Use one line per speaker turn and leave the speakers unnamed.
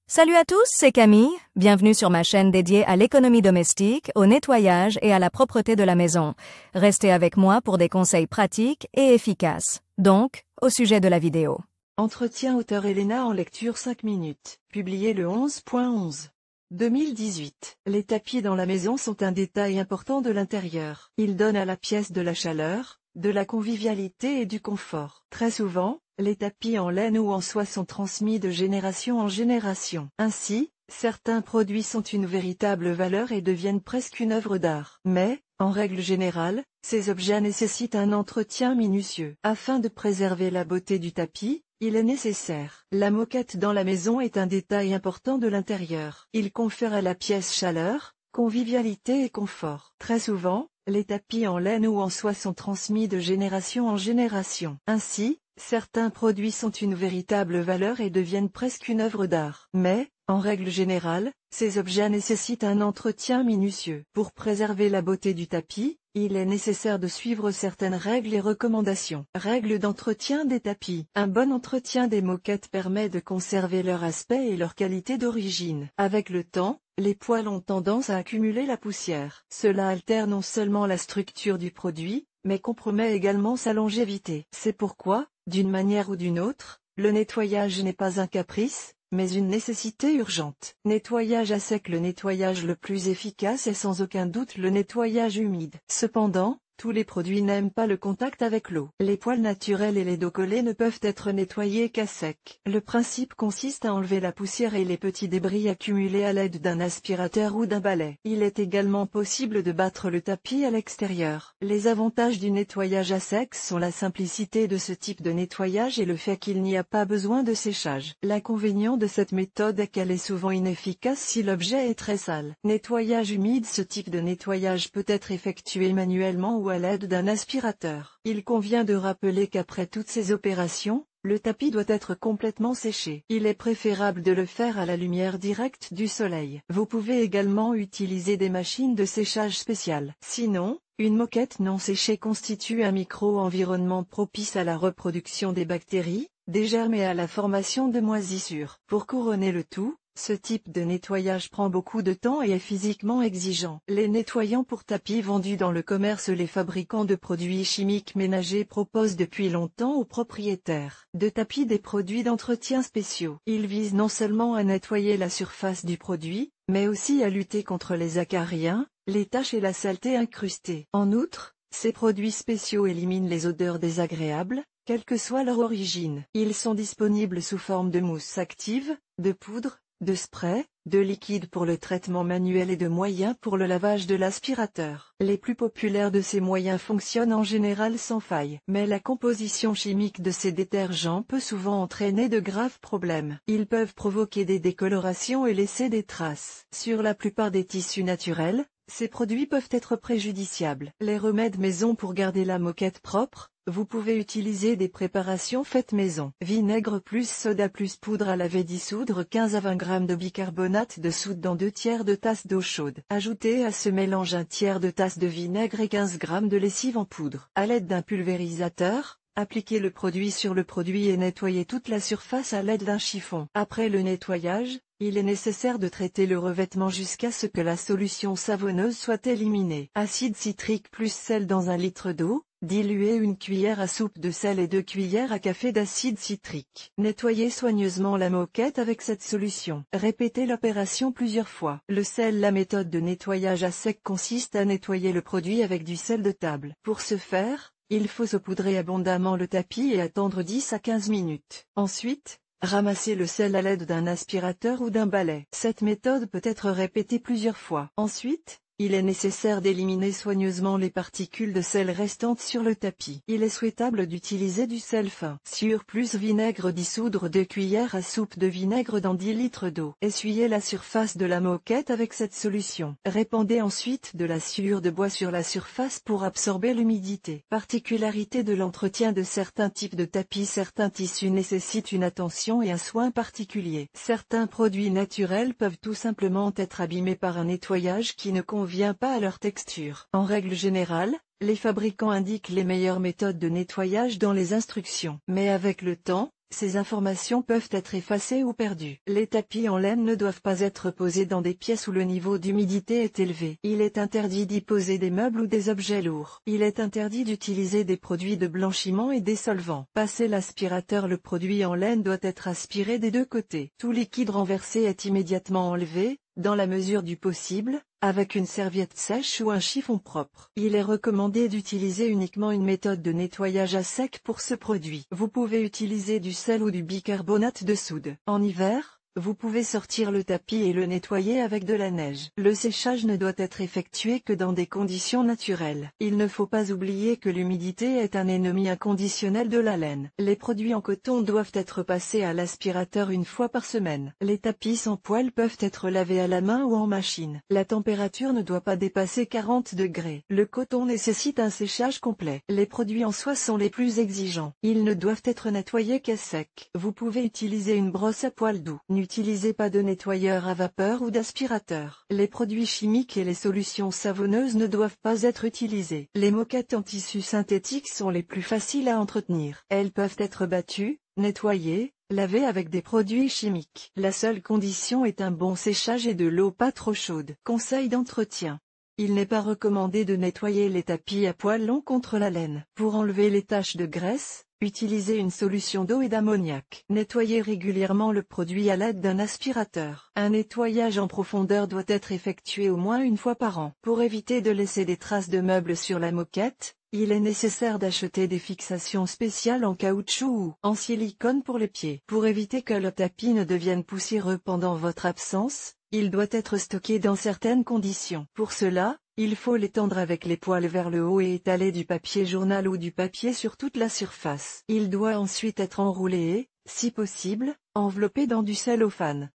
Salut à tous, c'est Camille. Bienvenue sur ma chaîne dédiée à l'économie domestique, au nettoyage et à la propreté de la maison. Restez avec moi pour des conseils pratiques et efficaces. Donc, au sujet de la vidéo.
Entretien auteur Elena en lecture 5 minutes. Publié le 11.11. 2018. Les tapis dans la maison sont un détail important de l'intérieur. Ils donnent à la pièce de la chaleur, de la convivialité et du confort. Très souvent, les tapis en laine ou en soie sont transmis de génération en génération. Ainsi, certains produits sont une véritable valeur et deviennent presque une œuvre d'art. Mais, en règle générale, ces objets nécessitent un entretien minutieux. Afin de préserver la beauté du tapis, il est nécessaire. La moquette dans la maison est un détail important de l'intérieur. Il confère à la pièce chaleur, convivialité et confort. Très souvent, les tapis en laine ou en soie sont transmis de génération en génération. Ainsi, certains produits sont une véritable valeur et deviennent presque une œuvre d'art. Mais, en règle générale, ces objets nécessitent un entretien minutieux. Pour préserver la beauté du tapis, il est nécessaire de suivre certaines règles et recommandations. Règles d'entretien des tapis. Un bon entretien des moquettes permet de conserver leur aspect et leur qualité d'origine. Avec le temps, les poils ont tendance à accumuler la poussière. Cela altère non seulement la structure du produit, mais compromet également sa longévité. C'est pourquoi, d'une manière ou d'une autre, le nettoyage n'est pas un caprice, mais une nécessité urgente. Nettoyage à sec. Le nettoyage le plus efficace est sans aucun doute le nettoyage humide. Cependant, tous les produits n'aiment pas le contact avec l'eau. Les poils naturels et les dos collés ne peuvent être nettoyés qu'à sec. Le principe consiste à enlever la poussière et les petits débris accumulés à l'aide d'un aspirateur ou d'un balai. Il est également possible de battre le tapis à l'extérieur. Les avantages du nettoyage à sec sont la simplicité de ce type de nettoyage et le fait qu'il n'y a pas besoin de séchage. L'inconvénient de cette méthode est qu'elle est souvent inefficace si l'objet est très sale. Nettoyage humide. Ce type de nettoyage peut être effectué manuellement ou à l'aide d'un aspirateur. Il convient de rappeler qu'après toutes ces opérations, le tapis doit être complètement séché. Il est préférable de le faire à la lumière directe du soleil. Vous pouvez également utiliser des machines de séchage spéciales. Sinon, une moquette non séchée constitue un micro-environnement propice à la reproduction des bactéries, des germes et à la formation de moisissures. Pour couronner le tout, ce type de nettoyage prend beaucoup de temps et est physiquement exigeant. Les nettoyants pour tapis vendus dans le commerce. Les fabricants de produits chimiques ménagers proposent depuis longtemps aux propriétaires de tapis des produits d'entretien spéciaux. Ils visent non seulement à nettoyer la surface du produit, mais aussi à lutter contre les acariens, les taches et la saleté incrustée. En outre, ces produits spéciaux éliminent les odeurs désagréables, quelle que soit leur origine. Ils sont disponibles sous forme de mousse active, de poudre, de spray, de liquide pour le traitement manuel et de moyens pour le lavage de l'aspirateur. Les plus populaires de ces moyens fonctionnent en général sans faille. Mais la composition chimique de ces détergents peut souvent entraîner de graves problèmes. Ils peuvent provoquer des décolorations et laisser des traces. Sur la plupart des tissus naturels, ces produits peuvent être préjudiciables. Les remèdes maison. Pour garder la moquette propre, vous pouvez utiliser des préparations faites maison. Vinaigre plus soda plus poudre à laver. Dissoudre 15 à 20 g de bicarbonate de soude dans 2/3 de tasse d'eau chaude. Ajoutez à ce mélange 1/3 de tasse de vinaigre et 15 g de lessive en poudre. À l'aide d'un pulvérisateur, appliquez le produit sur le produit et nettoyez toute la surface à l'aide d'un chiffon. Après le nettoyage, il est nécessaire de traiter le revêtement jusqu'à ce que la solution savonneuse soit éliminée. Acide citrique plus sel dans 1 litre d'eau. Diluez 1 cuillère à soupe de sel et 2 cuillères à café d'acide citrique. Nettoyez soigneusement la moquette avec cette solution. Répétez l'opération plusieurs fois. Le sel. La méthode de nettoyage à sec consiste à nettoyer le produit avec du sel de table. Pour ce faire, il faut saupoudrer abondamment le tapis et attendre 10 à 15 minutes. Ensuite, ramassez le sel à l'aide d'un aspirateur ou d'un balai. Cette méthode peut être répétée plusieurs fois. Ensuite, il est nécessaire d'éliminer soigneusement les particules de sel restantes sur le tapis. Il est souhaitable d'utiliser du sel fin. Sur plus vinaigre. Dissoudre 2 cuillères à soupe de vinaigre dans 10 litres d'eau. Essuyez la surface de la moquette avec cette solution. Répandez ensuite de la sciure de bois sur la surface pour absorber l'humidité. Particularité de l'entretien de certains types de tapis. Certains tissus nécessitent une attention et un soin particulier. Certains produits naturels peuvent tout simplement être abîmés par un nettoyage qui ne convient pas à leur texture. En règle générale, les fabricants indiquent les meilleures méthodes de nettoyage dans les instructions. Mais avec le temps, Ces informations peuvent être effacées ou perdues. Les tapis en laine ne doivent pas être posés dans des pièces où le niveau d'humidité est élevé. Il est interdit d'y poser des meubles ou des objets lourds. Il est interdit d'utiliser des produits de blanchiment et des solvants. Passé l'aspirateur, le produit en laine doit être aspiré des deux côtés. Tout liquide renversé est immédiatement enlevé, dans la mesure du possible, avec une serviette sèche ou un chiffon propre. Il est recommandé d'utiliser uniquement une méthode de nettoyage à sec pour ce produit. Vous pouvez utiliser du sel ou du bicarbonate de soude. En hiver, vous pouvez sortir le tapis et le nettoyer avec de la neige. Le séchage ne doit être effectué que dans des conditions naturelles. Il ne faut pas oublier que l'humidité est un ennemi inconditionnel de la laine. Les produits en coton doivent être passés à l'aspirateur une fois par semaine. Les tapis sans poêle peuvent être lavés à la main ou en machine. La température ne doit pas dépasser 40 degrés. Le coton nécessite un séchage complet. Les produits en soie sont les plus exigeants. Ils ne doivent être nettoyés qu'à sec. Vous pouvez utiliser une brosse à poil doux. N'utilisez pas de nettoyeur à vapeur ou d'aspirateur. Les produits chimiques et les solutions savonneuses ne doivent pas être utilisés. Les moquettes en tissu synthétique sont les plus faciles à entretenir. Elles peuvent être battues, nettoyées, lavées avec des produits chimiques. La seule condition est un bon séchage et de l'eau pas trop chaude. Conseil d'entretien. Il n'est pas recommandé de nettoyer les tapis à poils longs contre la laine. Pour enlever les taches de graisse, utilisez une solution d'eau et d'ammoniac. Nettoyez régulièrement le produit à l'aide d'un aspirateur. Un nettoyage en profondeur doit être effectué au moins une fois par an. Pour éviter de laisser des traces de meubles sur la moquette, il est nécessaire d'acheter des fixations spéciales en caoutchouc ou en silicone pour les pieds. Pour éviter que le tapis ne devienne poussiéreux pendant votre absence, il doit être stocké dans certaines conditions. Pour cela, il faut l'étendre avec les poils vers le haut et étaler du papier journal ou du papier sur toute la surface. Il doit ensuite être enroulé et, si possible, enveloppé dans du cellophane.